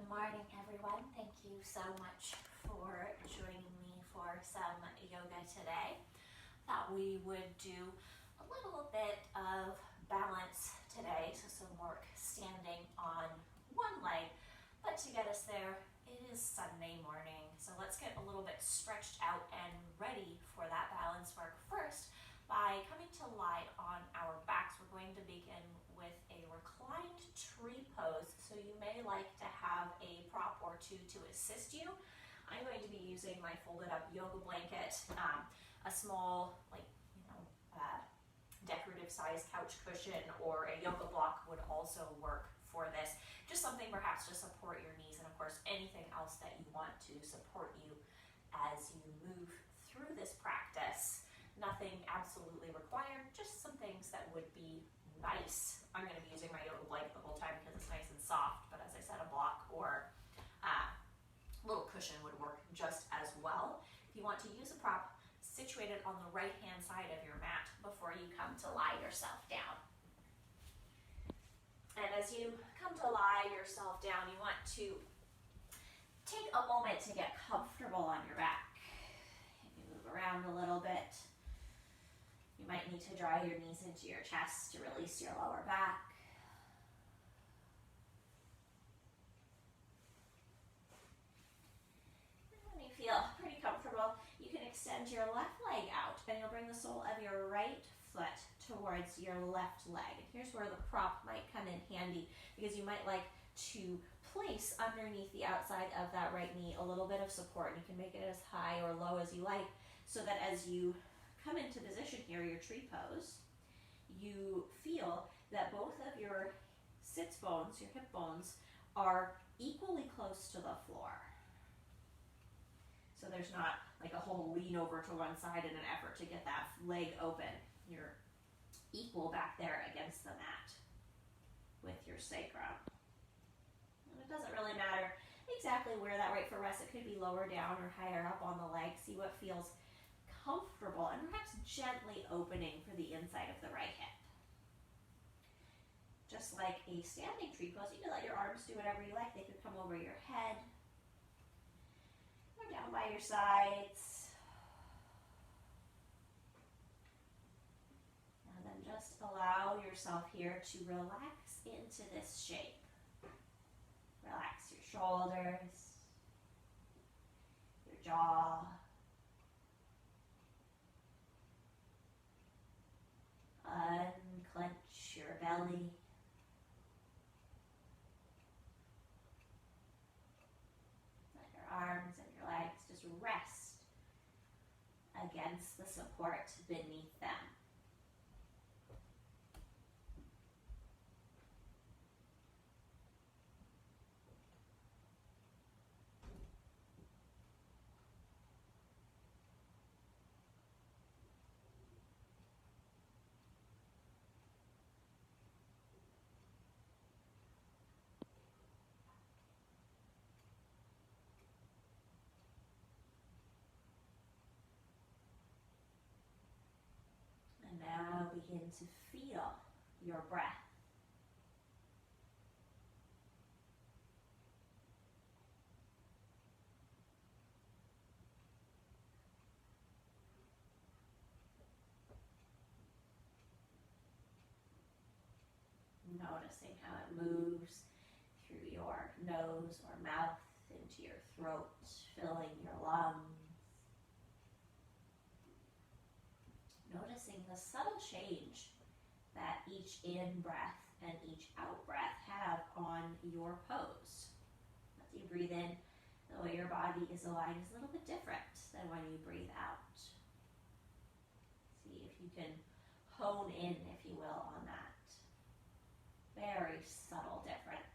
Good morning, everyone. Thank you so much for joining me for some yoga today. Thought we would do a little bit of balance today, so some work standing on one leg, but to get us there, it is Sunday morning, so let's get a little bit stretched out and ready for that balance work first by coming to lie on our backs. We're going to begin with a reclined tree pose, so you may like to have a prop or two to assist you. I'm going to be using my folded up yoga blanket, a small, decorative size couch cushion or a yoga block would also work for this. Just something perhaps to support your knees, and of course anything else that you want to support you as you move through this practice. Nothing absolutely required, just some things that would be nice. I'm going to be using my yoga blanket the whole time because it's nice and soft, but as I said, a block or a little cushion would work just as well. If you want to use a prop, situated on the right hand side of your mat before you come to lie yourself down. And as you come to lie yourself down, you want to take a moment to get comfortable on your back. You move around a little bit. You might need to draw your knees into your chest to release your lower back. And when you feel pretty comfortable, you can extend your left leg out, and you'll bring the sole of your right foot towards your left leg. And here's where the prop might come in handy, because you might like to place underneath the outside of that right knee a little bit of support. You can make it as high or low as you like, so that as you come into position here, your tree pose, you feel that both of your sits bones, your hip bones, are equally close to the floor. So there's not like a whole lean over to one side in an effort to get that leg open. You're equal back there against the mat with your sacrum. And it doesn't really matter exactly where that right foot rests. It could be lower down or higher up on the leg. See what feels comfortable, and perhaps gently opening for the inside of the right hip. Just like a standing tree pose, you can let your arms do whatever you like. They could come over your head or down by your sides. And then just allow yourself here to relax into this shape. Relax your shoulders, your jaw, unclench your belly. Let your arms and your legs just rest against the support beneath them. And now begin to feel your breath. Noticing how it moves through your nose or mouth into your throat, filling your lungs. Noticing the subtle change that each in-breath and each out-breath have on your pose. As you breathe in, the way your body is aligned is a little bit different than when you breathe out. See if you can hone in, if you will, on that very subtle difference.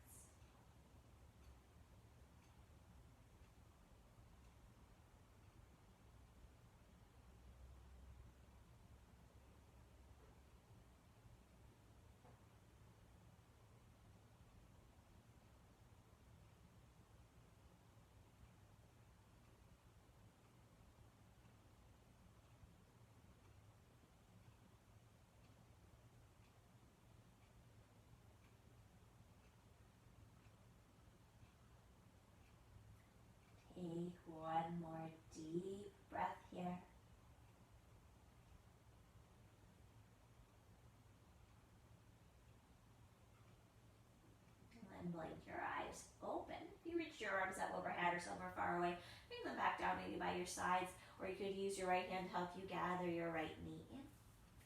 or somewhere far away. Bring them back down maybe by your sides, or you could use your right hand to help you gather your right knee in.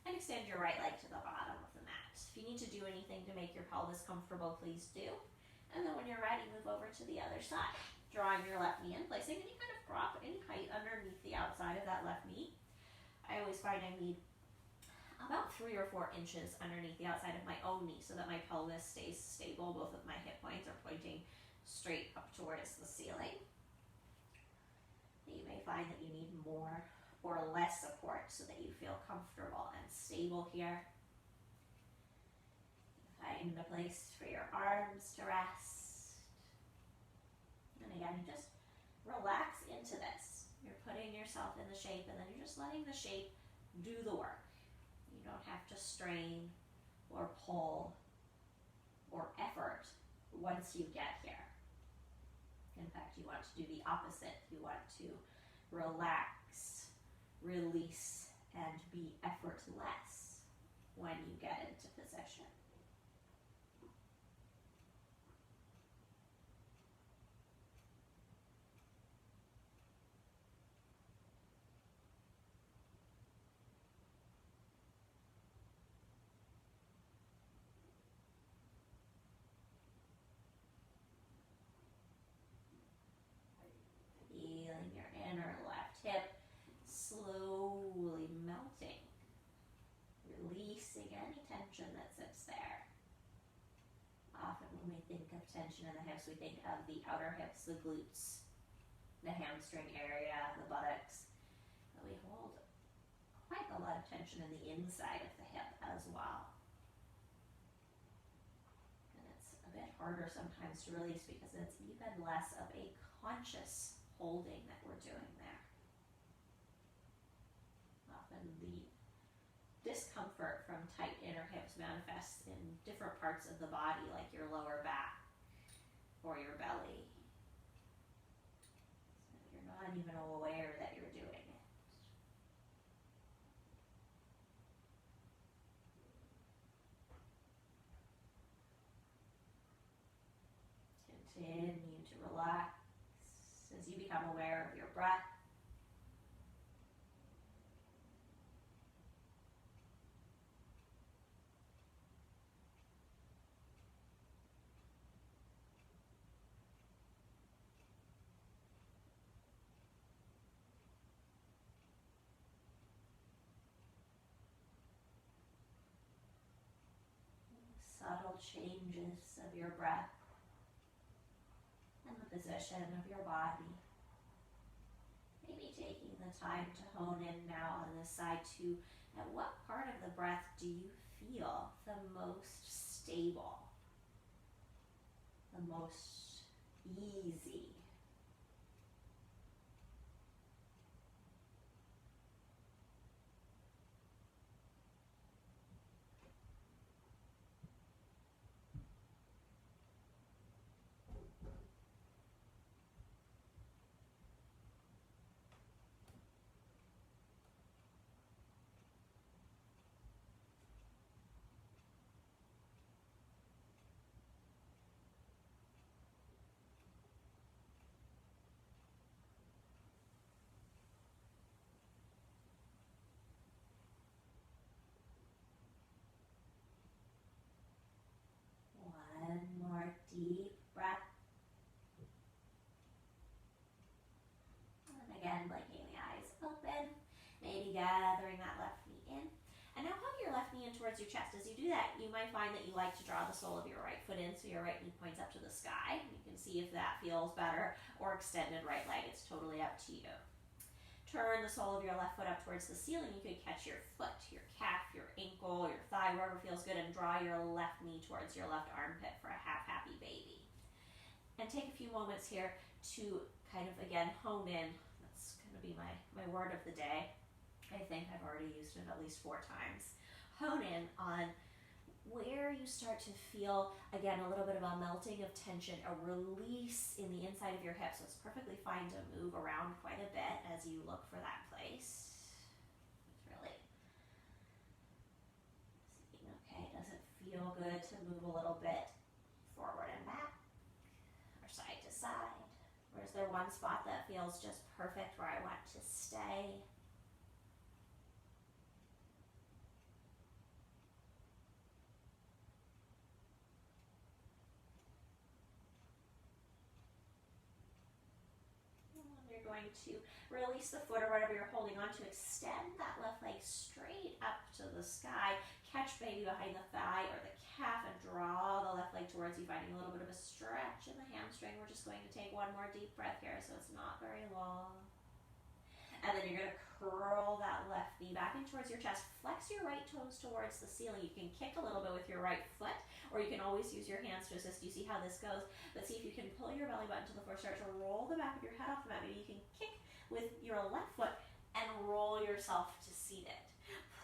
And extend your right leg to the bottom of the mat. If you need to do anything to make your pelvis comfortable, please do. And then when you're ready, move over to the other side. Drawing your left knee in, placing any kind of prop, any height underneath the outside of that left knee. I always find I need about 3 or 4 inches underneath the outside of my own knee so that my pelvis stays stable. Both of my hip points are pointing straight up towards the ceiling. You may find that you need more or less support so that you feel comfortable and stable here. Find a place for your arms to rest. And again, just relax into this. You're putting yourself in the shape, and then you're just letting the shape do the work. You don't have to strain or pull or effort once you get here. In fact, you want to do the opposite. You want to relax, release, and be effortless when you get into position. Feeling your inner left hip slowly melting, releasing any tension that sits there. Often when we think of tension in the hips, we think of the outer hips, the glutes, the hamstring area, the buttocks. But we hold quite a lot of tension in the inside of the hip as well. And it's a bit harder sometimes to release because it's even less of a conscious holding that we're doing there. Often the discomfort from tight inner hips manifests in different parts of the body, like your lower back or your belly. So you're not even aware that you're doing it. Continue to relax as you become aware of your breath. Subtle changes of your breath and the position of your body. Maybe taking the time to hone in now on this side too. At what part of the breath do you feel the most stable, the most easy? One more deep breath. And again, blinking the eyes open, maybe gathering that left knee in. And now hug your left knee in towards your chest. As you do that, you might find that you like to draw the sole of your right foot in, so your right knee points up to the sky. You can see if that feels better, or extended right leg. It's totally up to you. Turn the sole of your left foot up towards the ceiling. You could catch your foot, your calf, your ankle, your thigh, wherever feels good, and draw your left knee towards your left armpit for a half happy baby. And take a few moments here to kind of, again, hone in. That's going to be my word of the day. I think I've already used it at least 4 times. Hone in on where you start to feel, again, a little bit of a melting of tension, a release in the inside of your hips. So it's perfectly fine to move around quite a bit as you look for that place. It's really seeing, okay, does it feel good to move a little bit forward and back, or side to side? Where's there one spot that feels just perfect where I want to stay? You're going to release the foot or whatever you're holding on to. Extend that left leg straight up to the sky. Catch maybe behind the thigh or the calf and draw the left leg towards you, finding a little bit of a stretch in the hamstring. We're just going to take one more deep breath here so it's not very long. And then you're going to curl that left knee back in towards your chest. Flex your right toes towards the ceiling. You can kick a little bit with your right foot, or you can always use your hands to assist. You see how this goes? But see if you can pull your belly button to the floor. Start to roll the back of your head off the mat. Maybe you can kick with your left foot and roll yourself to seated.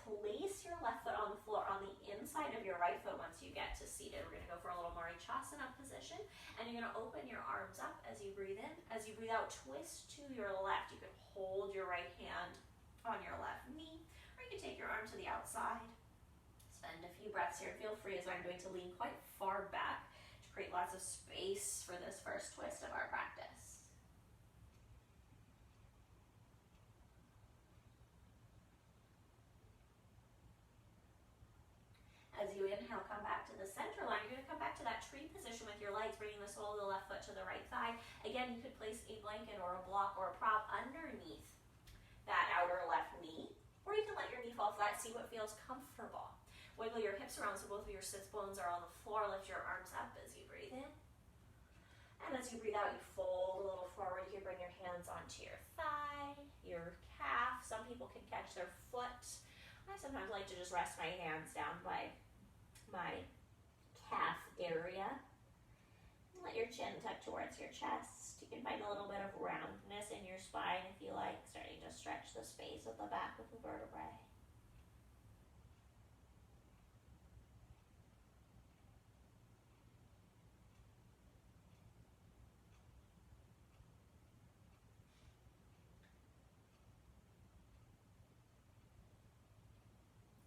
Place your left foot on the floor on the inside of your right foot once you get to seated. We're going to go for a little Marichasana position, and you're going to open your arms up as you breathe in. As you breathe out, twist to your left. You can hold your right hand on your left knee, or you can take your arm to the outside. Spend a few breaths here. Feel free as I'm going to lean quite far back to create lots of space for this first twist of our practice. As you inhale, come back to the center line. You're going to come back to that tree position with your legs, bringing the sole of the left foot to the right thigh. Again, you could place a blanket or a block or a prop underneath that outer left knee, or you can let your knee fall flat, see what feels comfortable. Wiggle your hips around so both of your sits bones are on the floor. Lift your arms up as you breathe in. And as you breathe out, you fold a little forward. You can bring your hands onto your thigh, your calf. Some people can catch their foot. I sometimes like to just rest my hands down by my calf area. Let your chin tuck towards your chest. You can find a little bit of roundness in your spine if you like, starting to stretch the space at the back of the vertebrae.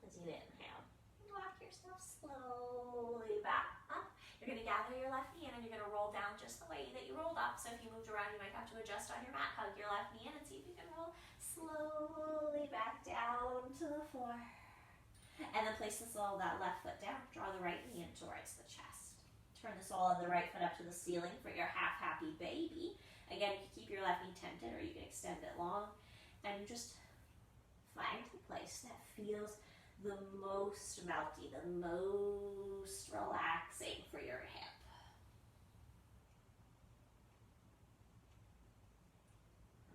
As you inhale, walk yourself slowly back up. You're going to gather your left knee in and you're going to roll down just the way that you rolled up. So if you moved around, you might have to adjust on your mat. Hug your left knee in and see if you can roll slowly back down to the floor. And then place the sole of that left foot down. Draw the right knee in towards the chest. Turn the sole of the right foot up to the ceiling for your half happy baby. Again, you can keep your left knee tented or you can extend it long. And you just find the place that feels the most melty, the most relaxing for your hip.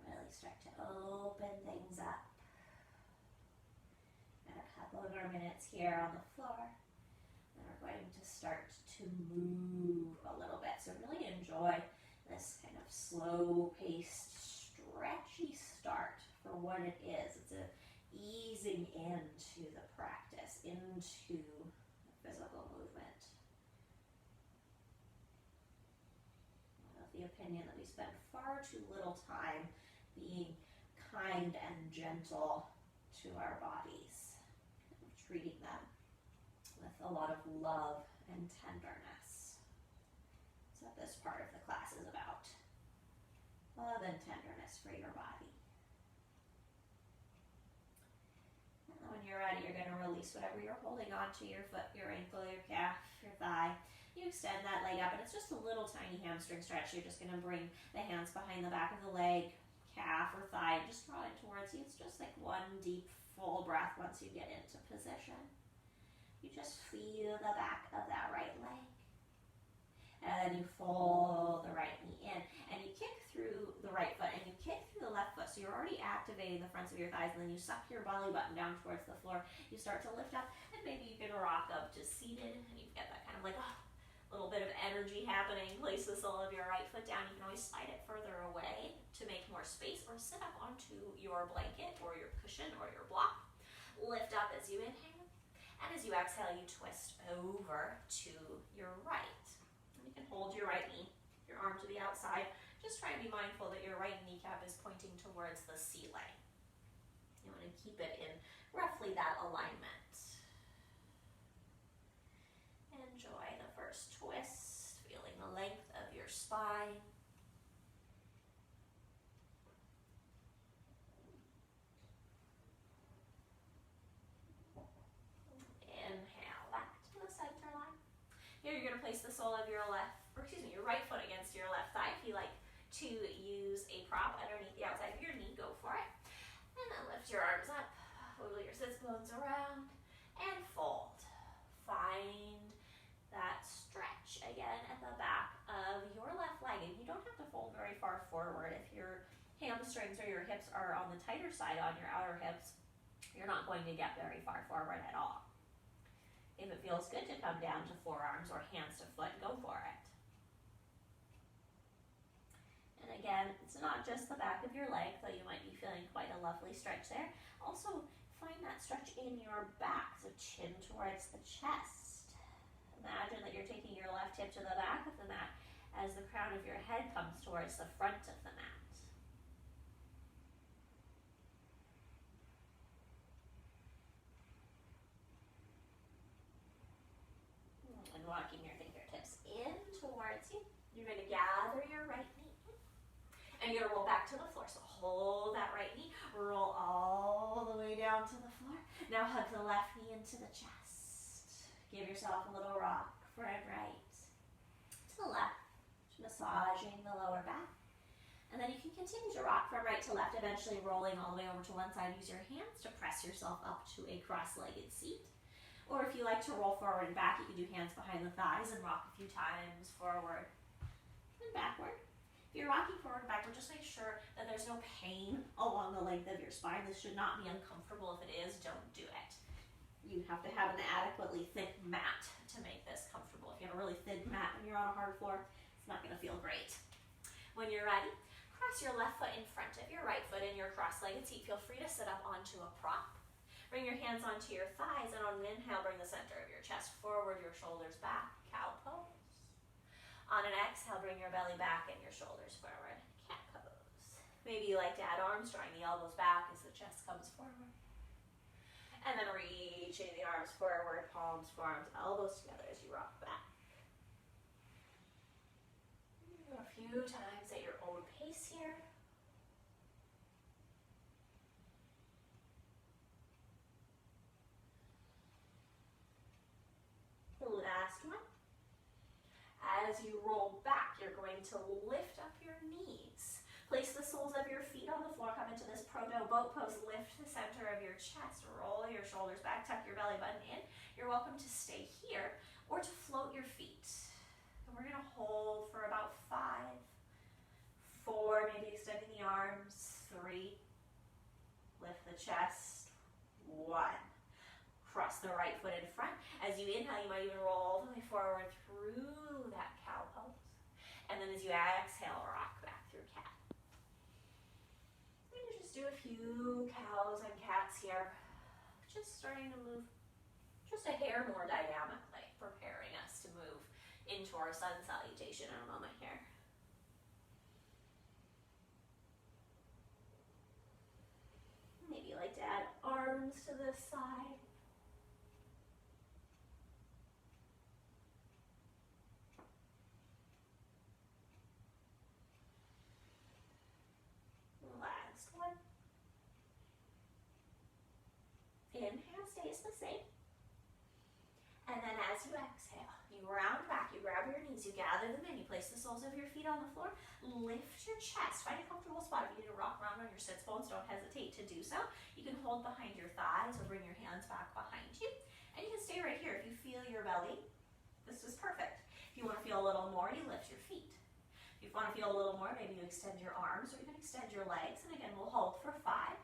Really start to open things up. Got a couple of more minutes here on the floor. Then we're going to start to move a little bit. So really enjoy this kind of slow-paced, stretchy start for what it is. It's a easing into the practice, into the physical movement. I'm of the opinion that we spend far too little time being kind and gentle to our bodies, treating them with a lot of love and tenderness. That's what this part of the class is about. Love and tenderness for your body. When you're ready, you're going to release whatever you're holding on to, your foot, your ankle, your calf, your thigh. You extend that leg up, and it's just a little tiny hamstring stretch. You're just going to bring the hands behind the back of the leg, calf or thigh, and just draw it towards you. It's just like one deep, full breath once you get into position. You just feel the back of that right leg. And then you fold the right knee in, and you kick through the right foot, and you kick through the left foot. So you're already activating the fronts of your thighs, and then you suck your belly button down towards the floor. You start to lift up, and maybe you can rock up to seated, and you get that kind of like little bit of energy happening. Place the sole of your right foot down. You can always slide it further away to make more space, or sit up onto your blanket, or your cushion, or your block. Lift up as you inhale, and as you exhale, you twist over to your right. You can hold your right knee, your arm to the outside. Just try and be mindful that your right kneecap is pointing towards the ceiling. You want to keep it in roughly that alignment. Enjoy the first twist, feeling the length of your spine. you're going to place the sole of your your right foot against your left thigh. If you like to use a prop underneath the outside of your knee, go for it. And then lift your arms up, wiggle your sits bones around, and fold. Find that stretch again at the back of your left leg. And you don't have to fold very far forward. If your hamstrings or your hips are on the tighter side on your outer hips, you're not going to get very far forward at all. If it feels good to come down to forearms or hands to foot, go for it. And again, it's not just the back of your leg, though you might be feeling quite a lovely stretch there. Also, find that stretch in your back, so chin towards the chest. Imagine that you're taking your left hip to the back of the mat as the crown of your head comes towards the front of the mat. And walking your fingertips in towards you. You're going to gather your right knee in. And you're going to roll back to the floor. So hold that right knee, roll all the way down to the floor. Now hug the left knee into the chest. Give yourself a little rock from right to the left, massaging the lower back. And then you can continue to rock from right to left, eventually rolling all the way over to one side. Use your hands to press yourself up to a cross-legged seat. Or if you like to roll forward and back, you can do hands behind the thighs and rock a few times forward and backward. If you're rocking forward and backward, just make sure that there's no pain along the length of your spine. This should not be uncomfortable. If it is, don't do it. You have to have an adequately thick mat to make this comfortable. If you have a really thin mat when you're on a hard floor, it's not going to feel great. When you're ready, cross your left foot in front of your right foot in your cross-legged seat. Feel free to sit up onto a prop. Bring your hands onto your thighs, and on an inhale, bring the center of your chest forward, your shoulders back, cow pose. On an exhale, bring your belly back and your shoulders forward, cat pose. Maybe you like to add arms, drawing the elbows back as the chest comes forward. And then reaching the arms forward, palms, forearms, elbows together as you rock back. A few times at your own pace here. Last one. As you roll back, you're going to lift up your knees. Place the soles of your feet on the floor. Come into this proto boat pose. Lift the center of your chest. Roll your shoulders back. Tuck your belly button in. You're welcome to stay here or to float your feet. And we're going to hold for about 5, 4, maybe extending the arms. 3. Lift the chest. 1. Cross the right foot in front. As you inhale, you might even roll all the way forward through that cow pose. And then as you exhale, rock back through cat. And you just do a few cows and cats here. Just starting to move just a hair more dynamically, preparing us to move into our sun salutation in a moment here. Maybe you like to add arms to this side. Inhale stays the same. And then as you exhale, you round back, you grab your knees, you gather them in, you place the soles of your feet on the floor, lift your chest, find a comfortable spot. If you need to rock around on your sits bones, don't hesitate to do so. You can hold behind your thighs or bring your hands back behind you. And you can stay right here. If you feel your belly, this is perfect. If you want to feel a little more, you lift your feet. If you want to feel a little more, maybe you extend your arms or even extend your legs. And again, we'll hold for 5,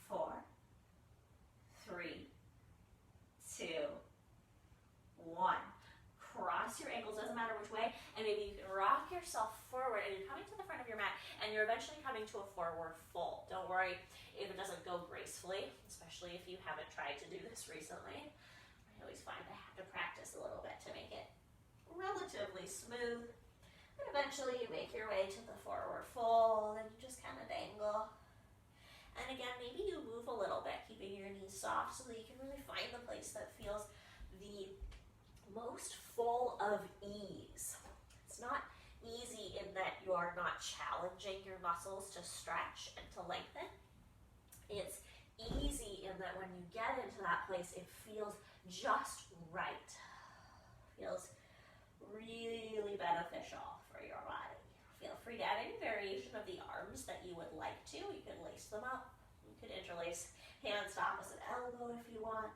4, 3, 2, 1. Cross your ankles, doesn't matter which way, and maybe you can rock yourself forward, and you're coming to the front of your mat, and you're eventually coming to a forward fold. Don't worry if it doesn't go gracefully, especially if you haven't tried to do this recently. I always find I have to practice a little bit to make it relatively smooth. And eventually you make your way to the forward fold, and you just kind of dangle. And again, maybe you move a little bit, keeping your knees soft so that you can really find the place that feels the most full of ease. It's not easy in that you are not challenging your muscles to stretch and to lengthen. It's easy in that when you get into that place, it feels just right. feels really beneficial for your body. Feel free to add any variation of the arms that you would like to. You could lace them up. You could interlace hands to opposite elbow if you want.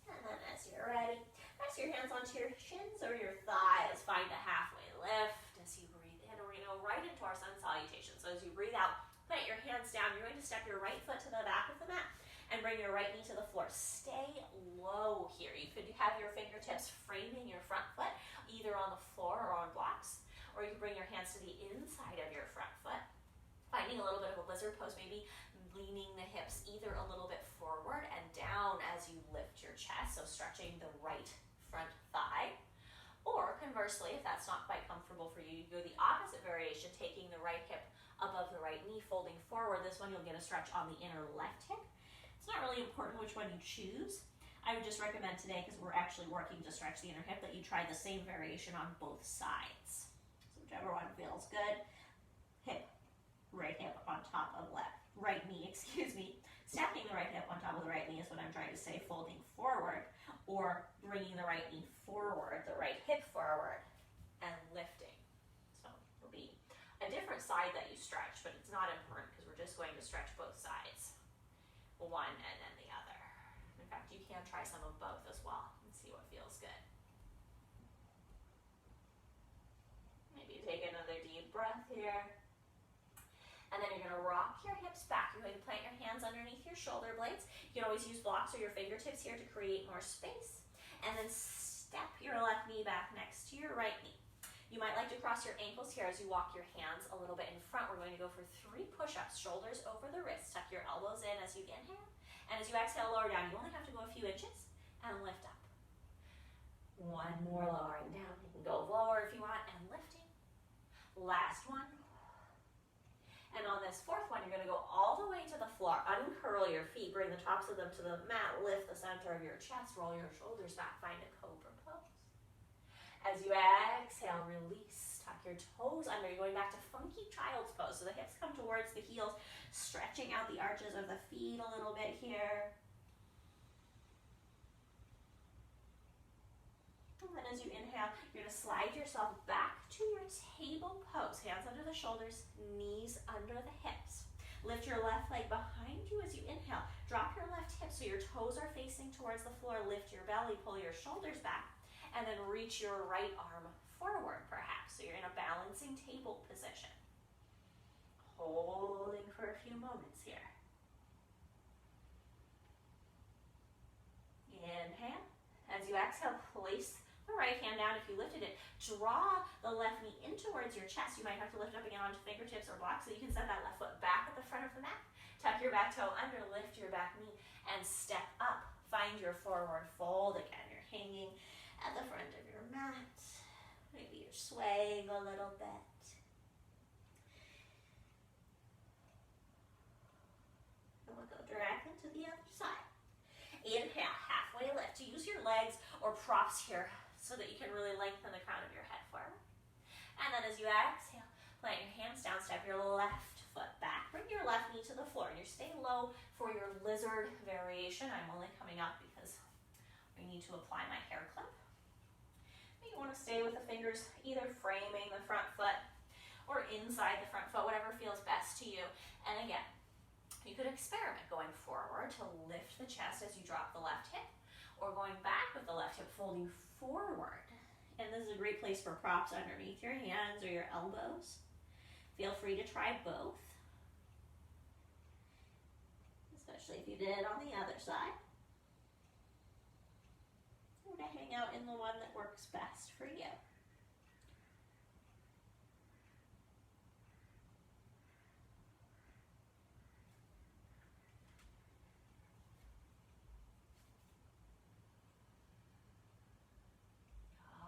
And then as you're ready, press your hands onto your shins or your thighs. Find a halfway lift as you breathe in. We're going to go right into our sun salutation. So as you breathe out, plant your hands down. You're going to step your right foot to the back of the mat and bring your right knee to the floor. Stay low here. You could have your fingertips framing your front foot, either on the floor or on blocks, or you can bring your hands to the inside of your front foot. Finding a little bit of a lizard pose, maybe leaning the hips either a little bit forward and down as you lift your chest, so stretching the right front thigh. Or conversely, if that's not quite comfortable for you, you go the opposite variation, taking the right hip above the right knee, folding forward. This one you'll get a stretch on the inner left hip. It's not really important which one you choose. I would just recommend today, because we're actually working to stretch the inner hip, that you try the same variation on both sides. So whichever one feels good. Hip, right hip on top of right knee, Stacking the right hip on top of the right knee is what I'm trying to say, folding forward, or bringing the right knee forward, the right hip forward, and lifting. So it'll be a different side that you stretch, but it's not important because we're just going to stretch both sides, one and then the other. In fact, you can try some of both as well and see what feels good. Maybe take another deep breath here. And then you're going to rock your hips back. You're going to plant your hands underneath your shoulder blades. You can always use blocks or your fingertips here to create more space. And then step your left knee back next to your right knee. You might like to cross your ankles here as you walk your hands a little bit in front. We're going to go for 3 push-ups, shoulders over the wrists. Tuck your elbows in as you inhale. And as you exhale, lower down. You only have to go a few inches and lift up. One more lowering down. You can go lower if you want and lifting. Last one. And on this 4th one, you're going to go all the way to the floor. Uncurl your feet. Bring the tops of them to the mat. Lift the center of your chest. Roll your shoulders back. Find a cobra pose. As you exhale, release. Tuck your toes under. You're going back to funky child's pose. So the hips come towards the heels. Stretching out the arches of the feet a little bit here. And then as you inhale, you're going to slide yourself back to your table pose. Hands under the shoulders, knees under the hips. Lift your left leg behind you as you inhale. Drop your left hip so your toes are facing towards the floor. Lift your belly, pull your shoulders back, and then reach your right arm forward perhaps. So you're in a balancing table position. Holding for a few moments here. Inhale. As you exhale, place the right hand down if you lifted it. Draw the left knee in towards your chest. You might have to lift up again onto fingertips or blocks so you can send that left foot back at the front of the mat. Tuck your back toe under, lift your back knee, and step up. Find your forward fold. Again, you're hanging at the front of your mat. Maybe you're swaying a little bit. And we'll go directly to the other side. Inhale, halfway lift. Use your legs or props here so that you can really lengthen the crown of your head forward. And then as you exhale, plant your hands down, step your left foot back. Bring your left knee to the floor. And you're staying low for your lizard variation. I'm only coming up because we need to apply my hair clip. You want to stay with the fingers either framing the front foot or inside the front foot, whatever feels best to you. And again, you could experiment going forward to lift the chest as you drop the left hip, or going back with the left hip, folding forward. And this is a great place for props underneath your hands or your elbows. Feel free to try both, especially if you did it on the other side. Or to hang out in the one that works best for you.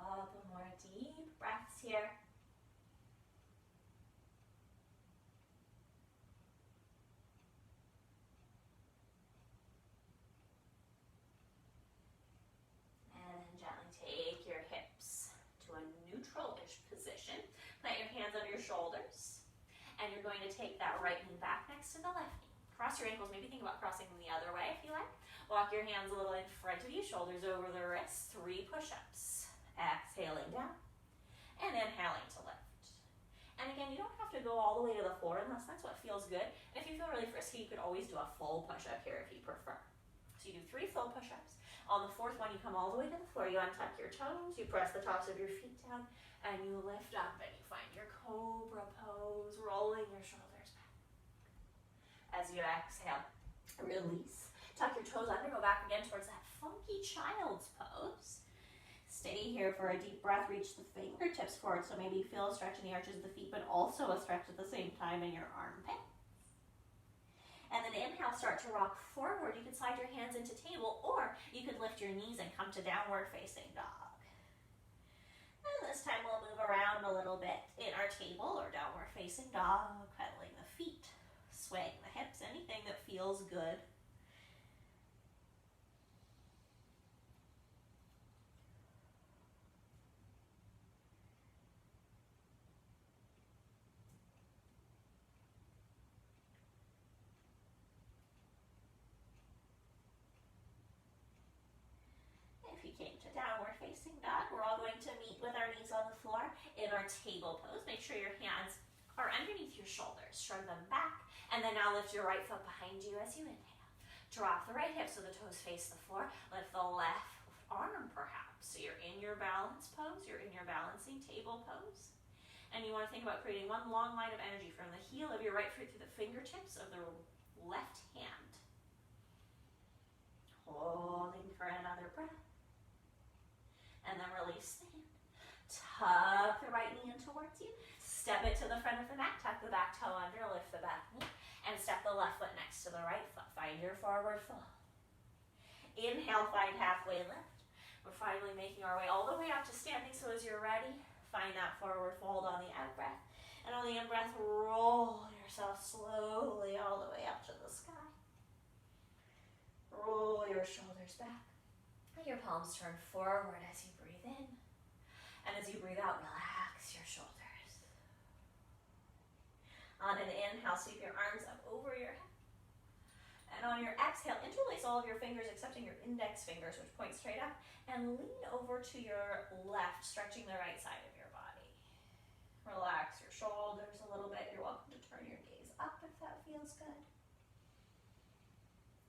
Couple more deep breaths here. And you're going to take that right knee back next to the left knee. Cross your ankles, maybe think about crossing them the other way if you like. Walk your hands a little in front of you, shoulders over the wrists, 3 push-ups. Exhaling down and inhaling to lift. And again, you don't have to go all the way to the floor unless that's what feels good. And if you feel really frisky, you could always do a full push-up here if you prefer. So you do 3 full push-ups. On the 4th one, you come all the way to the floor, you untuck your toes, you press the tops of your feet down, and you lift up and you find your cobra pose, rolling your shoulders back. As you exhale, release. Tuck your toes under, go back again towards that funky child's pose. Stay here for a deep breath, reach the fingertips forward, so maybe you feel a stretch in the arches of the feet, but also a stretch at the same time in your armpit. And then inhale, start to rock forward. You can slide your hands into table, or you could lift your knees and come to downward facing dog. And this time we'll move around a little bit in our table or downward facing dog, pedaling the feet, swaying the hips, anything that feels good. If you came to downward facing dog, we're all going to meet with our knees on the floor in our table pose. Make sure your hands are underneath your shoulders. Shrug them back, and then now lift your right foot behind you as you inhale. Drop the right hip so the toes face the floor. Lift the left arm perhaps. So you're in your balance pose, you're in your balancing table pose. And you want to think about creating one long line of energy from the heel of your right foot through the fingertips of the left hand. Holding for another breath. And then release the hand. Tuck the right knee in towards you. Step it to the front of the mat. Tuck the back toe under. Lift the back knee. And step the left foot next to the right foot. Find your forward fold. Inhale, find halfway lift. We're finally making our way all the way up to standing. So as you're ready, find that forward fold on the out breath. And on the in breath, roll yourself slowly all the way up to the sky. Roll your shoulders back. Your palms turn forward as you breathe in. And as you breathe out, relax your shoulders. On an inhale, sweep your arms up over your head. And on your exhale, interlace all of your fingers excepting your index fingers, which point straight up. And lean over to your left, stretching the right side of your body. Relax your shoulders a little bit. You're welcome to turn your gaze up if that feels good.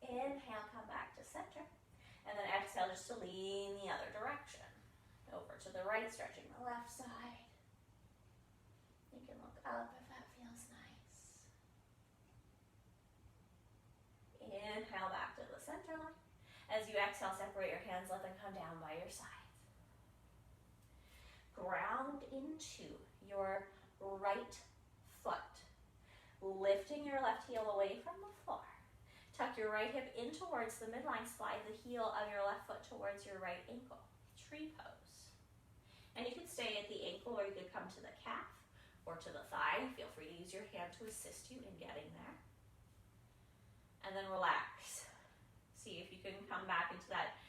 Inhale, come back to center. And then exhale just to lean the other direction. Over to the right, stretching the left side. You can look up if that feels nice. Inhale back to the center line. As you exhale, separate your hands, let them come down by your sides. Ground into your right foot. Lifting your left heel away from the floor. Tuck your right hip in towards the midline. Slide the heel of your left foot towards your right ankle. Tree pose. And you can stay at the ankle, or you could come to the calf or to the thigh. Feel free to use your hand to assist you in getting there. And then relax. See if you can come back into that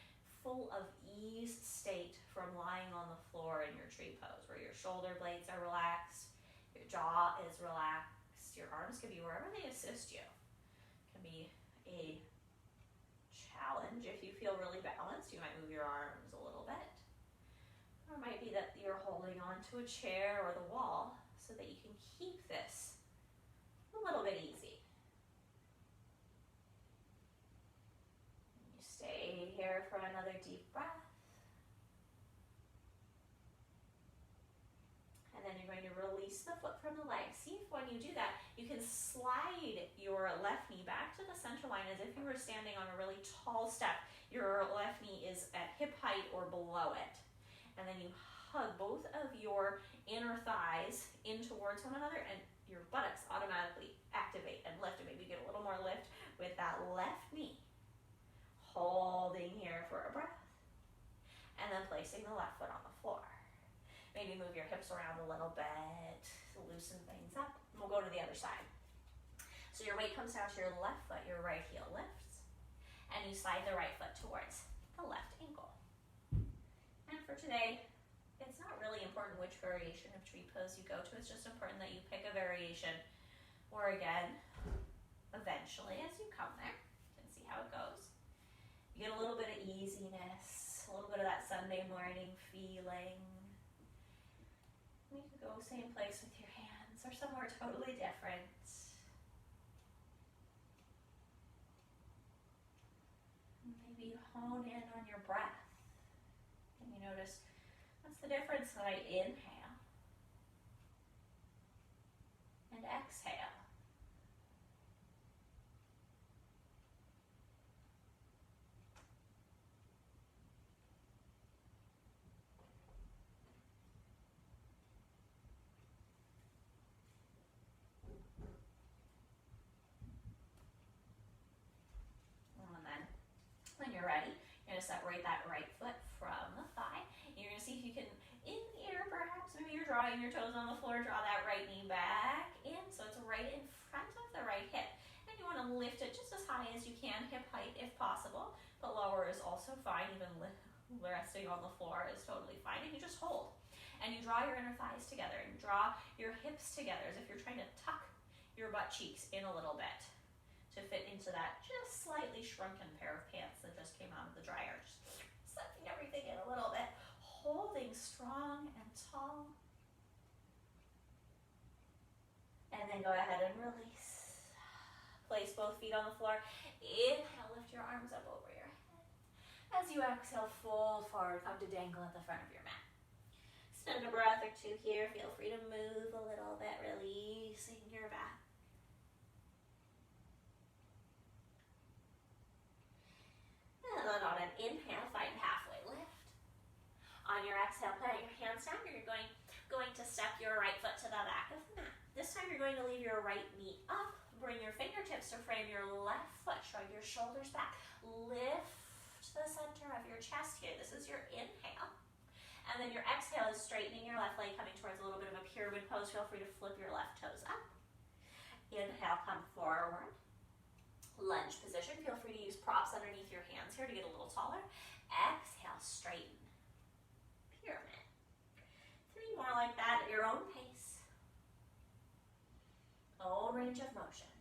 full of ease state from lying on the floor in your tree pose, where your shoulder blades are relaxed, your jaw is relaxed, your arms can be wherever they assist you. It can be a challenge. If you feel really balanced, you might move your arms a little bit. Or it might be that you're holding on to a chair or the wall so that you can keep this a little bit easy. And you stay here for another deep breath. And then you're going to release the foot from the leg. See if when you do that, you can slide your left knee back to the center line as if you were standing on a really tall step. Your left knee is at hip height or below it. And then you hug both of your inner thighs in towards one another, and your buttocks automatically activate and lift. And maybe get a little more lift with that left knee. Holding here for a breath. And then placing the left foot on the floor. Maybe move your hips around a little bit, loosen things up. And we'll go to the other side. So your weight comes down to your left foot, your right heel lifts, and you slide the right foot towards the left ankle. And for today, it's not really important which variation of tree pose you go to. It's just important that you pick a variation Or again, eventually as you come there, you can see how it goes. You get a little bit of easiness, a little bit of that Sunday morning feeling. You can go same place with your hands or somewhere totally different. Maybe you hone in on your breath. And you notice what's the difference when I inhale and exhale. And then when you're ready, you're going to separate that right foot from the thigh. You're going to see if you can, in the air perhaps, maybe you're drawing your toes on the floor, draw that right knee back in so it's right in front of the right hip. And you want to lift it just as high as you can, hip height if possible, but lower is also fine, even resting on the floor is totally fine. And you just hold. And you draw your inner thighs together and draw your hips together as if you're trying to tuck your butt cheeks in a little bit to fit into that just slightly shrunken pair of pants that just came out of the dryer. Just sucking everything in a little bit, holding strong and tall. And then go ahead and release. Place both feet on the floor. Inhale, lift your arms up over your head. As you exhale, fold forward, come to dangle at the front of your mat. Spend a breath or two here. Feel free to move a little bit, releasing your back. And then on an inhale, find halfway lift. On your exhale, plant your hands down. You're going to step your right foot to the back of the mat. This time you're going to leave your right knee up. Bring your fingertips to frame your left foot. Shrug your shoulders back. Lift the center of your chest here. This is your inhale. And then your exhale is straightening your left leg, coming towards a little bit of a pyramid pose. Feel free to flip your left toes up. Inhale, come forward. Lunge position. Feel free to use props underneath your hands here to get a little taller. Exhale, straighten. Pyramid. 3 more like that at your own pace. Own range of motion.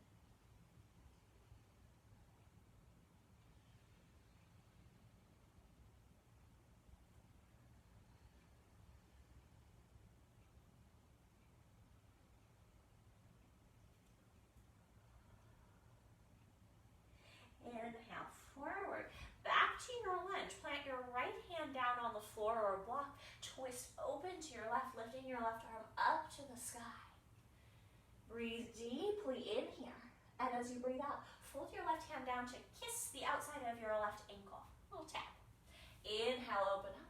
Inhale, forward, back to your lunge. Plant your right hand down on the floor or block. Twist open to your left, lifting your left arm up to the sky. Breathe deeply in here. And as you breathe out, fold your left hand down to kiss the outside of your left ankle. A little tap. Inhale, open up.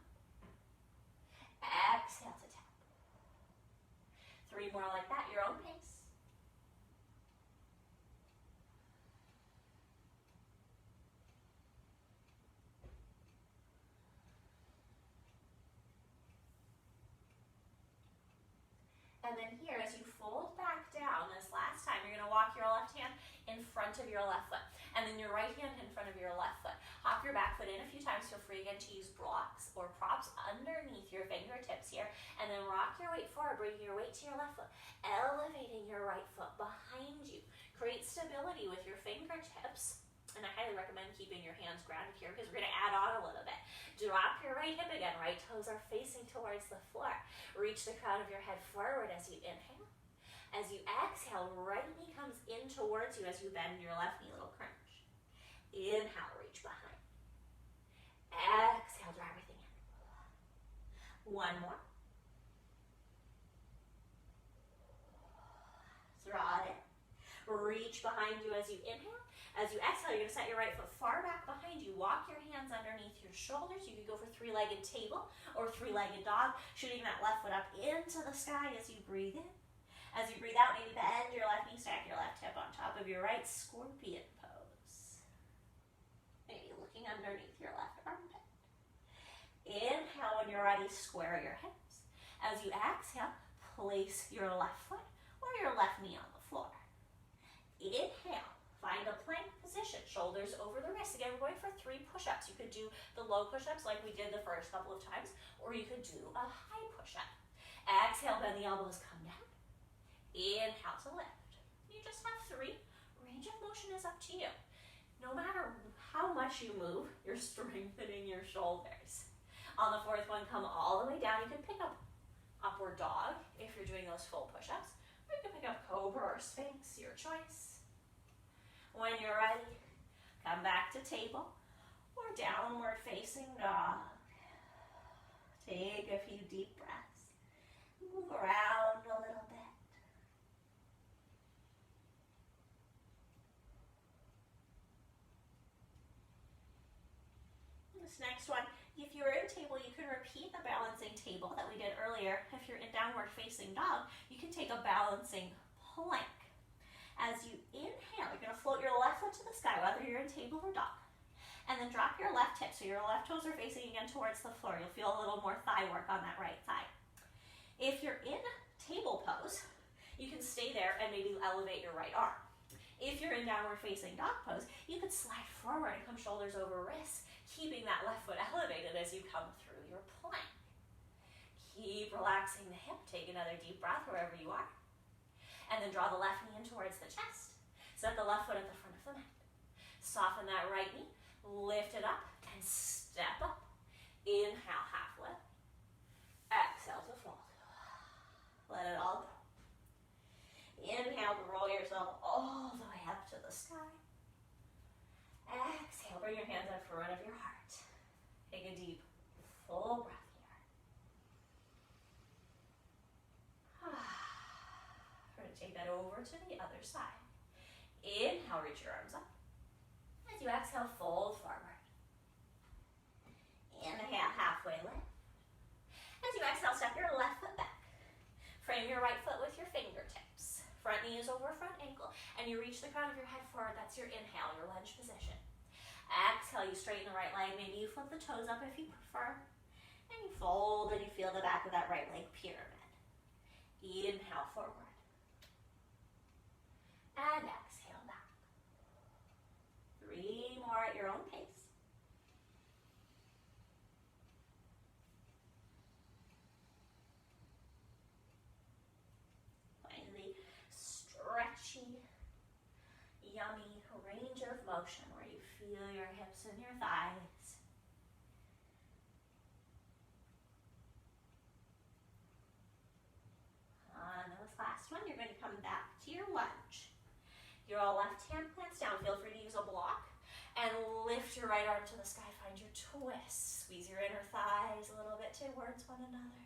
Exhale to tap. 3 more like that, your own pace. And then here, as you fold back down, this last time, you're going to walk your left hand in front of your left foot. And then your right hand in front of your left foot. Hop your back foot in a few times. Feel free again to use blocks or props underneath your fingertips here. And then rock your weight forward, bringing your weight to your left foot. Elevating your right foot behind you. Create stability with your fingertips. And I highly recommend keeping your hands grounded here because we're going to add on a little bit. Drop your right hip again. Right toes are facing towards the floor. Reach the crown of your head forward as you inhale. As you exhale, right knee comes in towards you as you bend your left knee, little crunch. Inhale, reach behind. Exhale, draw everything in. 1 more. Draw it in. Reach behind you as you inhale. As you exhale, you're going to set your right foot far back behind you. Walk your hands underneath your shoulders. You could go for 3-legged table or 3-legged dog, shooting that left foot up into the sky as you breathe in. As you breathe out, maybe bend your left knee, stack your left hip on top of your right, scorpion pose. Maybe looking underneath your left armpit. Inhale, when you're ready, square your hips. As you exhale, place your left foot or your left knee on the floor. Inhale. Find a plank position, shoulders over the wrists. Again, we're going for 3 push-ups. You could do the low push-ups like we did the first couple of times, or you could do a high push-up. Exhale, bend the elbows, come down. Inhale to lift. You just have 3. Range of motion is up to you. No matter how much you move, you're strengthening your shoulders. On the 4th one, come all the way down. You can pick up upward dog if you're doing those full push-ups. Or you can pick up cobra or sphinx, your choice. When you're ready, come back to table or downward facing dog. Take a few deep breaths. Move around a little bit. This next one, if you're in table, you can repeat the balancing table that we did earlier. If you're in downward facing dog, you can take a balancing plank. As you inhale, you're going to float your left foot to the sky, whether you're in table or dog. And then drop your left hip, so your left toes are facing again towards the floor. You'll feel a little more thigh work on that right side. If you're in table pose, you can stay there and maybe elevate your right arm. If you're in downward facing dog pose, you could slide forward and come shoulders over wrists, keeping that left foot elevated as you come through your plank. Keep relaxing the hip. Take another deep breath wherever you are. And then draw the left knee in towards the chest. Set the left foot at the front of the mat. Soften that right knee. Lift it up and step up. Inhale, half lift. Exhale to fold. Let it all go. Inhale to roll yourself all the way up to the sky. Exhale, bring your hands in front of your heart. Take a deep, full breath here. We're going to take that over to the other side. Inhale, reach your arms up. As you exhale, fold forward. Inhale, halfway lift. As you exhale, step your left foot back. Frame your right foot with your fingertips. Front knee is over front ankle, and you reach the crown of your head forward. That's your inhale, your lunge position. Exhale, you straighten the right leg. Maybe you flip the toes up if you prefer. And you fold and you feel the back of that right leg pyramid. Inhale, forward. And exhale, back. 3 more at your own pace. Find the stretchy, yummy range of motion where you feel your hips and your thighs. On this last one, you're going to come back to your lunge. Your left hand plants down. Feel free to use a block. And lift your right arm to the sky. Find your twist. Squeeze your inner thighs a little bit towards one another.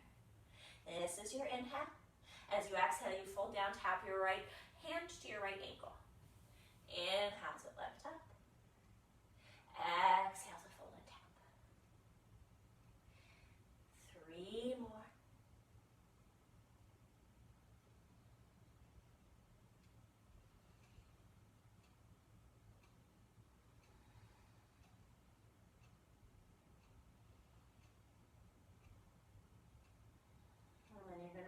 This is your inhale. As you exhale, you fold down. Tap your right hand to your right ankle. Inhale to lift up. Exhale to fold and tap. 3 more.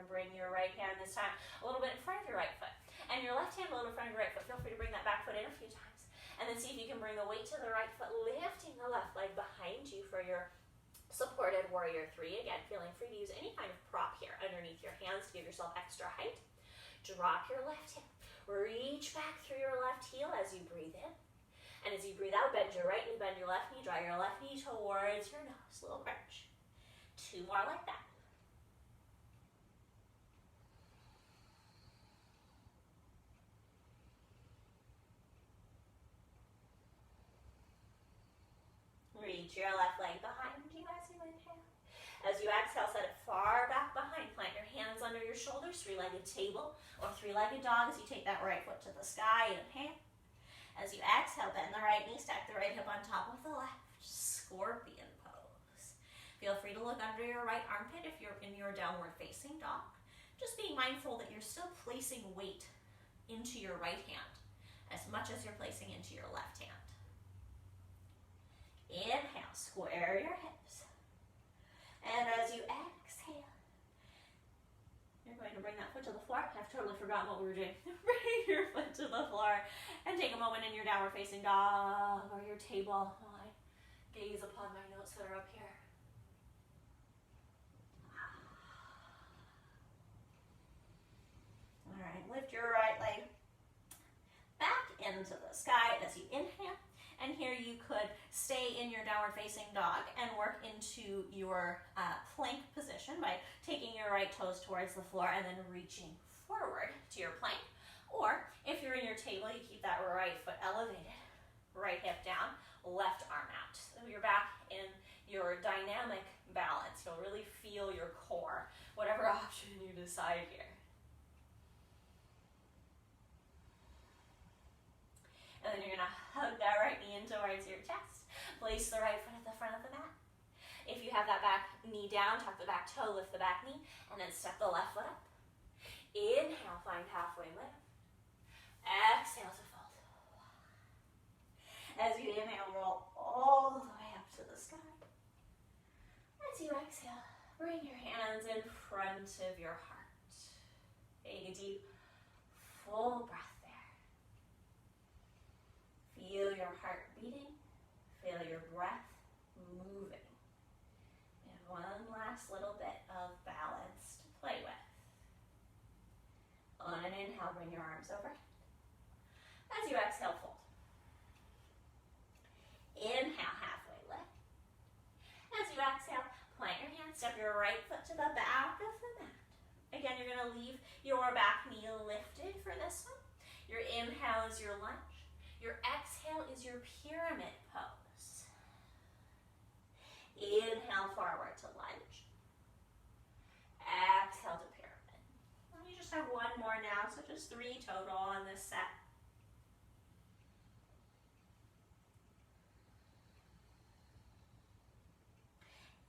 Bring your right hand this time a little bit in front of your right foot. And your left hand a little in front of your right foot. Feel free to bring that back foot in a few times. And then see if you can bring the weight to the right foot, lifting the left leg behind you for your supported warrior 3. Again, feeling free to use any kind of prop here underneath your hands to give yourself extra height. Drop your left hip. Reach back through your left heel as you breathe in. And as you breathe out, bend your right knee, bend your left knee, draw your left knee towards your nose. Little crunch. 2 more like that. Reach your left leg behind you as you inhale. As you exhale, set it far back behind. Plant your hands under your shoulders, 3-legged table or 3-legged dog as you take that right foot to the sky. Inhale. As you exhale, bend the right knee, stack the right hip on top of the left. Scorpion pose. Feel free to look under your right armpit if you're in your downward facing dog. Just being mindful that you're still placing weight into your right hand as much as you're placing into your left hand. Inhale, square your hips. And as you exhale, you're going to bring that foot to the floor. I've totally forgotten what we were doing. Bring your foot to the floor and take a moment in your downward facing dog or your table while I gaze upon my notes that are up here. All right, lift your right leg stay in your downward facing dog and work into your plank position by taking your right toes towards the floor and then reaching forward to your plank. Or if you're in your table, you keep that right foot elevated, right hip down, left arm out. So you're back in your dynamic balance. You'll really feel your core, whatever option you decide here. And then you're gonna hug that right knee in towards your chest. Place the right foot at the front of the mat. If you have that back knee down, tuck the back toe, lift the back knee, and then step the left foot up. Inhale, find halfway lift. Exhale to fold. As you inhale, roll all the way up to the sky. As you exhale, bring your hands in front of your heart. Take a deep, full breath. Feel your heart beating, feel your breath moving. And one last little bit of balance to play with. On an inhale, bring your arms over. As you exhale, fold. Inhale, halfway lift. As you exhale, plant your hands, step your right foot to the back of the mat. Again, you're going to leave your back knee lifted for this one. Your inhale is your lunge. Your exhale is your pyramid pose. Inhale forward to lunge. Exhale to pyramid. And you just have one more now, so just 3 total on this set.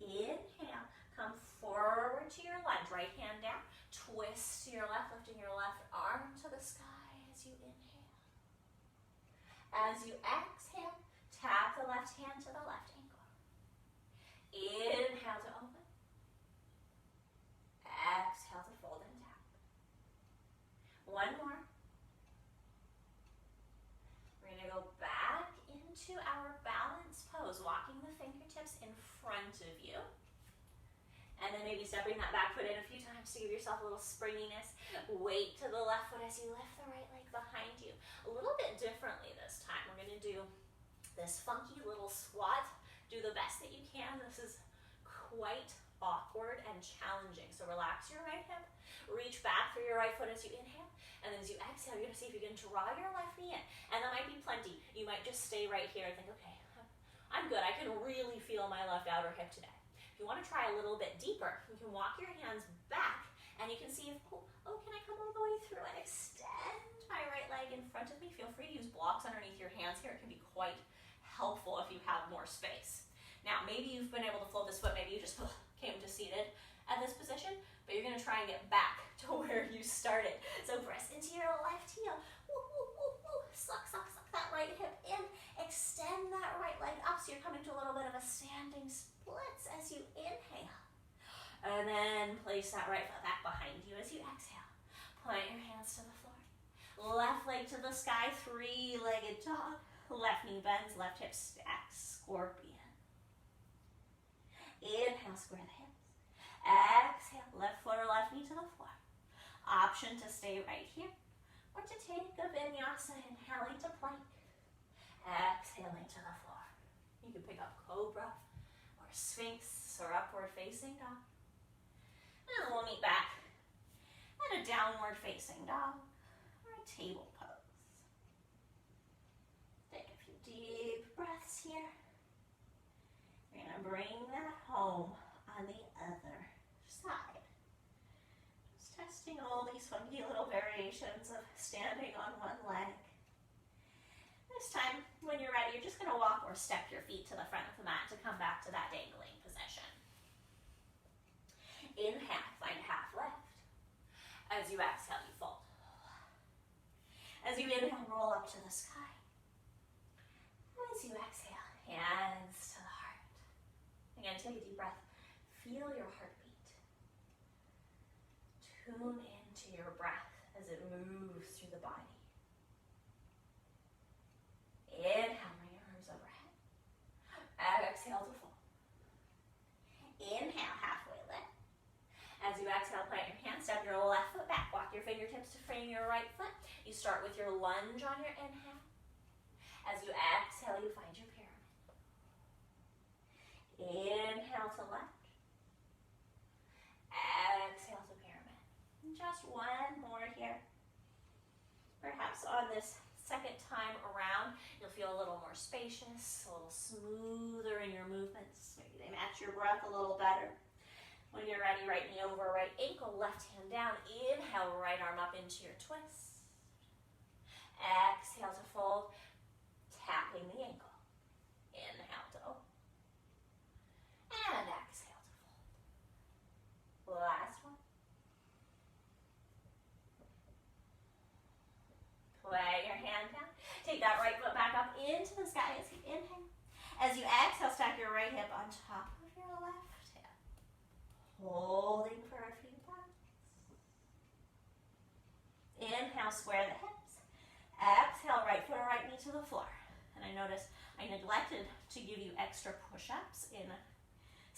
Inhale, come forward to your lunge, right hand down. Twist to your left, lifting your left arm to the sky as you inhale. As you exhale, tap the left hand to the left ankle. Inhale to open. Exhale to fold and tap. One more. We're going to go back into our balance pose, walking the fingertips in front of you. And then maybe stepping that back foot in a few times to give yourself a little springiness. Weight to the left foot as you lift the right leg behind you. A little bit differently this time. We're going to do this funky little squat. Do the best that you can. This is quite awkward and challenging. So relax your right hip. Reach back for your right foot as you inhale. And then as you exhale, you're going to see if you can draw your left knee in. And that might be plenty. You might just stay right here and think, okay, I'm good. I can really feel my left outer hip today. If you want to try a little bit deeper, you can walk your hands back and you can see if, can I come all the way through and extend my right leg in front of me? Feel free to use blocks underneath your hands here. It can be quite helpful if you have more space. Now, maybe you've been able to float this foot. Maybe you just came to seated at this position, but you're going to try and get back to where you started. So press into your left heel. Woo, woo, woo, woo. Suck, suck, suck that right hip in. Extend that right leg up so you're coming to a little bit of a standing splits as you inhale. And then place that right foot back behind you as you exhale. Plant your hands to the floor. Left leg to the sky, 3-legged dog. Left knee bends, left hip stacks, scorpion. Inhale, square the hips. Exhale, left foot or left knee to the floor. Option to stay right here or to take a vinyasa, inhaling to plank. Exhaling to the floor. You can pick up cobra or sphinx or upward facing dog. And then we'll meet back at a downward facing dog or a table pose. Take a few deep breaths here. We're going to bring that home on the other side. Just testing all these funky little variations of standing on one leg. This time, when you're ready, you're just going to walk or step your feet to the front of the mat to come back to that dangling position. Inhale, find half lift. As you exhale, you fold. As you inhale, roll up to the sky. As you exhale, hands to the heart. Again, take a deep breath. Feel your heartbeat. Tune into your breath as it moves through the body. Inhale, bring your arms overhead. Exhale to fold. Inhale, halfway lift. As you exhale, plant your hands, step your left foot back. Walk your fingertips to frame your right foot. You start with your lunge on your inhale. As you exhale, you find your pyramid. Inhale to left. Exhale to pyramid. Just one more here. Perhaps on this second time around, you'll feel a little more spacious, a little smoother in your movements. Maybe they match your breath a little better. When you're ready, right knee over right ankle, left hand down. Inhale, right arm up into your twist. Exhale to fold, tapping the ankle. Inhale to open. And exhale to fold. Last one. Lay your hand down. Take that right foot back up into the sky as you inhale. As you exhale, stack your right hip on top of your left hip. Holding for a few breaths. Inhale, square the hips. Exhale, right foot or right knee to the floor. And I noticed I neglected to give you extra push-ups in a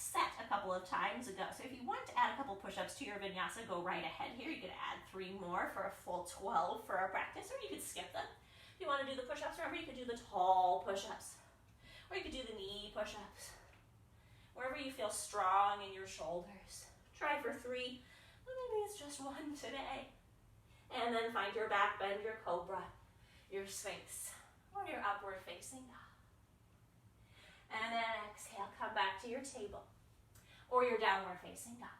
set a couple of times ago. So if you want to add a couple push-ups to your vinyasa, go right ahead here. You could add 3 more for a full 12 for our practice, or you could skip them. If you want to do the push-ups, remember you could do the tall push-ups, or you could do the knee push-ups. Wherever you feel strong in your shoulders. Try for 3, or maybe it's just 1 today. And then find your back bend, your cobra, your sphinx, or your upward facing dog. And then exhale, come back to your table or your downward facing dog.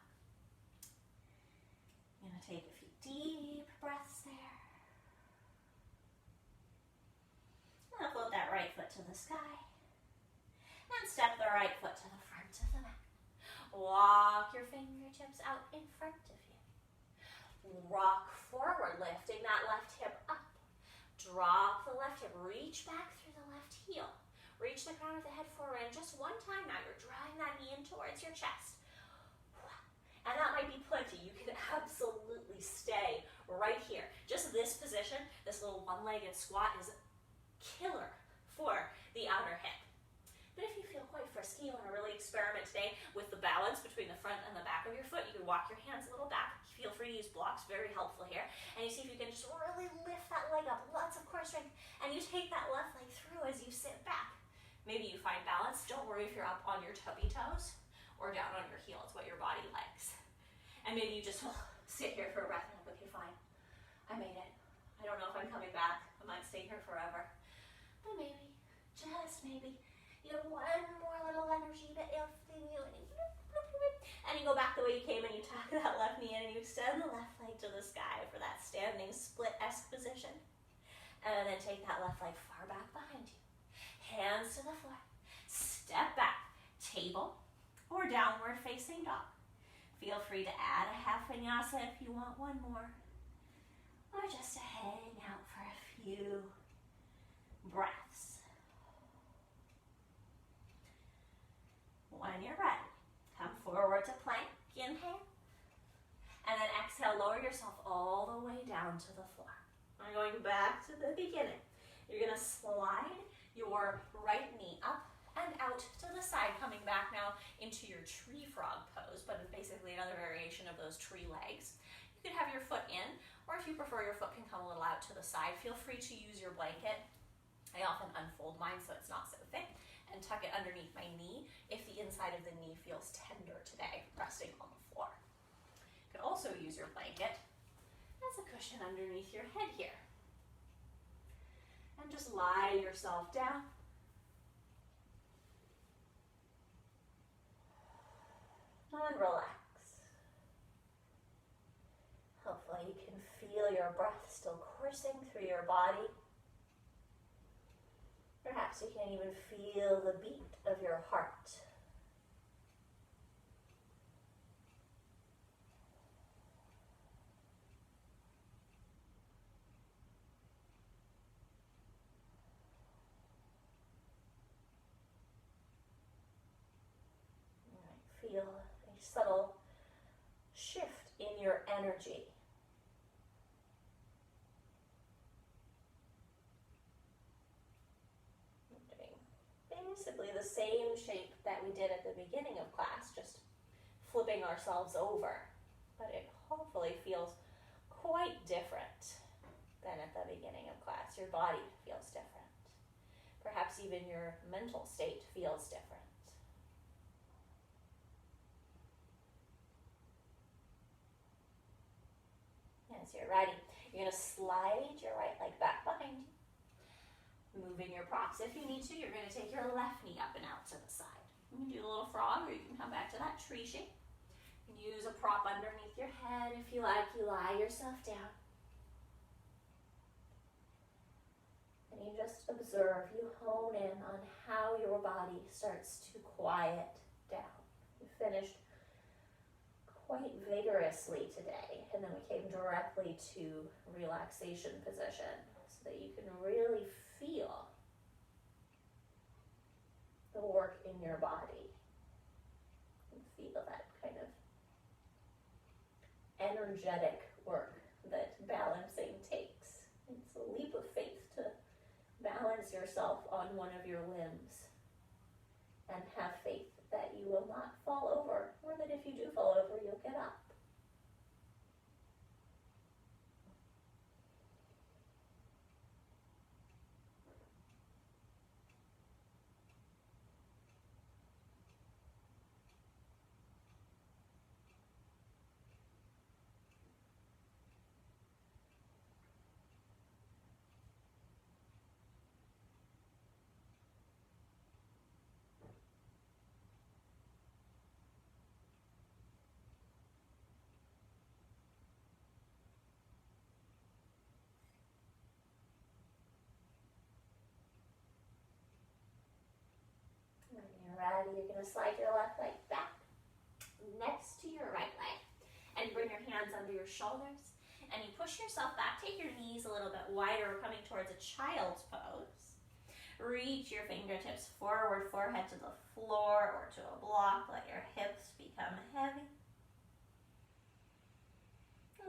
You're going to take a few deep breaths there. And float that right foot to the sky. And step the right foot to the front of the mat. Walk your fingertips out in front of you. Rock forward, lifting that left hip up. Drop the left hip, reach back through the left heel. Reach the crown of the head forward, and just one time now, you're drawing that knee in towards your chest. And that might be plenty. You can absolutely stay right here. Just this position, this little one-legged squat is killer for the outer hip. But if you feel quite frisky, you want to really experiment today with the balance between the front and the back of your foot, you can walk your hands a little back. Feel free to use blocks, very helpful here. And you see if you can just really lift that leg up, lots of core strength, and you take that left leg through as you sit back. Maybe you find balance. Don't worry if you're up on your tubby toes or down on your heel. It's what your body likes. And maybe you just sit here for a breath and like, okay, fine. I made it. I don't know if I'm coming back. I might stay here forever. But maybe, just maybe, you have one more little energy bit in you, and you go back the way you came and you tuck that left knee in and you extend the left leg to the sky for that standing split-esque position. And then take that left leg far back behind you. Hands to the floor. Step back, table or downward facing dog. Feel free to add a half vinyasa if you want one more, or just to hang out for a few breaths. When you're ready, come forward to plank, inhale, and then exhale, lower yourself all the way down to the floor. We're going back to the beginning. You're going to slide your right knee up and out to the side, coming back now into your tree frog pose, but it's basically another variation of those tree legs. You could have your foot in, or if you prefer, your foot can come a little out to the side. Feel free to use your blanket. I often unfold mine so it's not so thick and tuck it underneath my knee if the inside of the knee feels tender today, resting on the floor. You could also use your blanket as a cushion underneath your head here. And just lie yourself down. And relax. Hopefully you can feel your breath still coursing through your body. Perhaps you can even feel the beat of your heart. Feel a subtle shift in your energy. Doing basically the same shape that we did at the beginning of class, just flipping ourselves over. But it hopefully feels quite different than at the beginning of class. Your body feels different. Perhaps even your mental state feels different. As you're ready, you're going to slide your right leg back behind you. Moving your props if you need to, you're going to take your left knee up and out to the side. You can do a little frog, or you can come back to that tree shape. You can use a prop underneath your head if you like. You lie yourself down. And you just observe, you hone in on how your body starts to quiet down. You finished quite vigorously today, and then we came directly to relaxation position so that you can really feel the work in your body and feel that kind of energetic work that balancing takes. It's a leap of faith to balance yourself on one of your limbs and have faith that you will not fall over, or that if you do fall over, you'll get up. When you're ready, you're going to slide your left leg back next to your right leg and bring your hands under your shoulders, and you push yourself back. Take your knees a little bit wider, coming towards a child's pose. Reach your fingertips forward, forehead to the floor or to a block. Let your hips become heavy.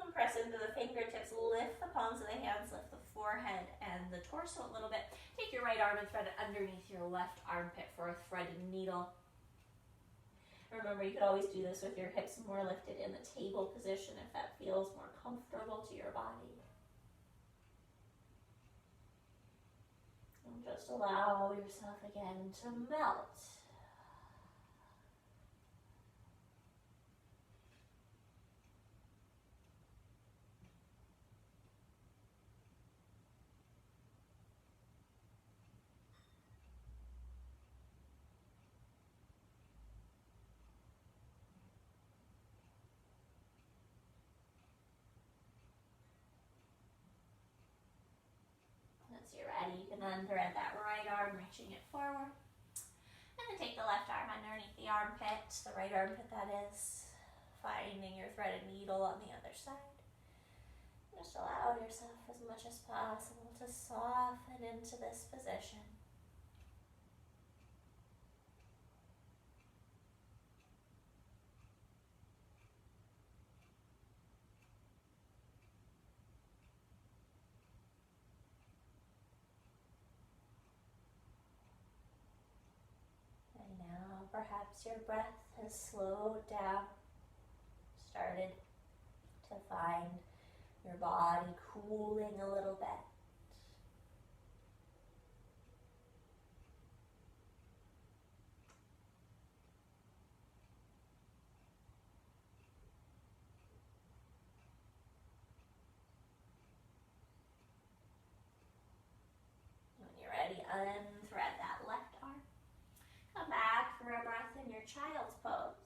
And press into the fingertips, lift the palms of the hands, lift the forehead and the torso a little bit. Take your right arm and thread it underneath your left armpit for a threaded needle. Remember, you could always do this with your hips more lifted in the table position if that feels more comfortable to your body. And just allow yourself again to melt. Once you're ready, you can then thread that right arm, reaching it forward. And then take the left arm underneath the armpit, the right armpit that is, finding your threaded needle on the other side. Just allow yourself as much as possible to soften into this position. Perhaps your breath has slowed down, started to find your body cooling a little bit. When you're ready, unthread that left arm. Come back for a breath in your child's pose.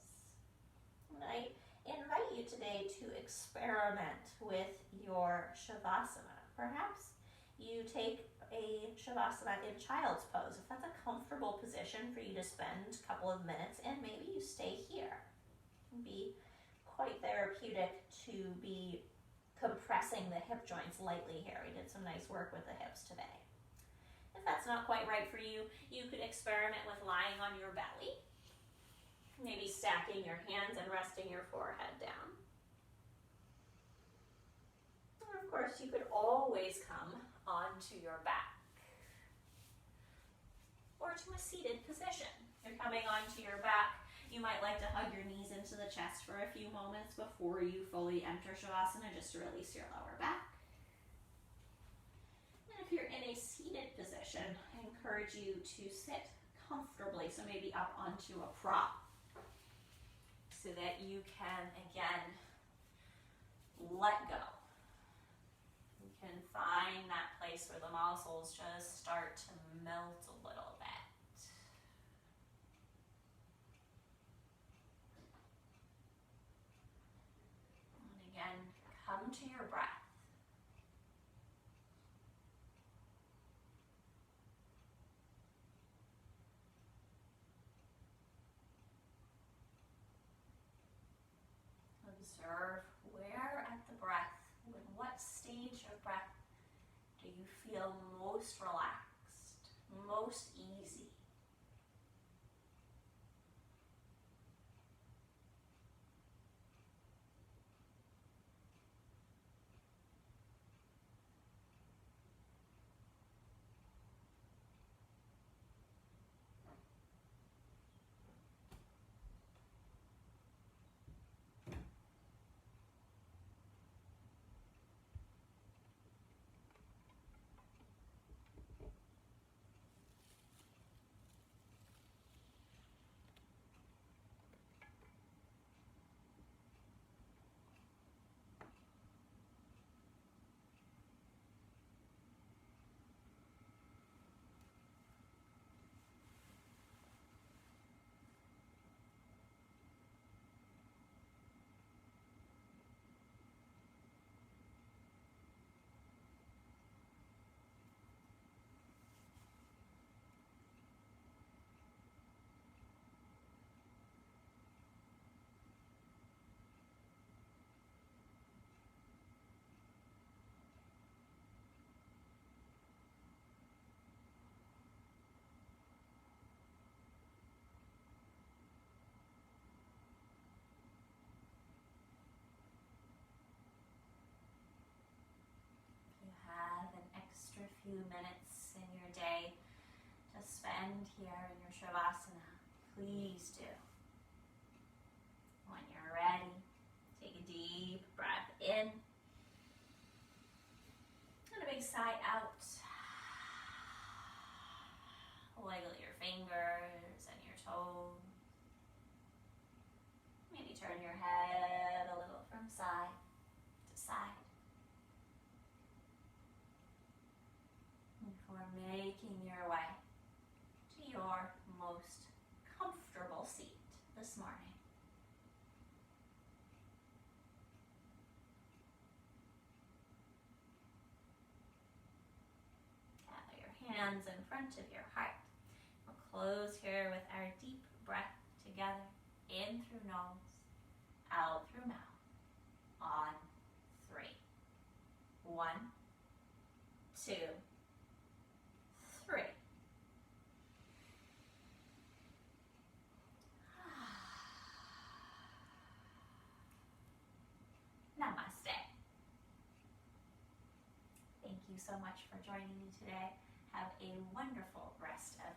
And I invite you today to experiment with your Shavasana. Perhaps you take a Shavasana in child's pose. If that's a comfortable position for you to spend a couple of minutes in, maybe you stay here. It can be quite therapeutic to be compressing the hip joints lightly here. We did some nice work with the hips today. If that's not quite right for you, you could experiment with lying on your belly, maybe stacking your hands and resting your forehead down. Or of course, you could always come onto your back or to a seated position. You're coming onto your back. You might like to hug your knees into the chest for a few moments before you fully enter Shavasana, just to release your lower back. If you're in a seated position, I encourage you to sit comfortably, so maybe up onto a prop, so that you can, again, let go place where the muscles just start to melt a little bit. And again, come to your breath. Observe where at the breath, with what stage of breath do you feel most relaxed, most easy? Few minutes in your day to spend here in your Shavasana, please do. When you're ready, take a deep breath in and a big sigh out. Wiggle your fingers and your toes. Maybe turn your head a little from side to side. Before making your way to your most comfortable seat this morning. Gather your hands in front of your heart. We'll close here with our deep breath together. In through nose, out through mouth. On 3. 1, 2, 3. Namaste. Thank you so much for joining me today. Have a wonderful rest of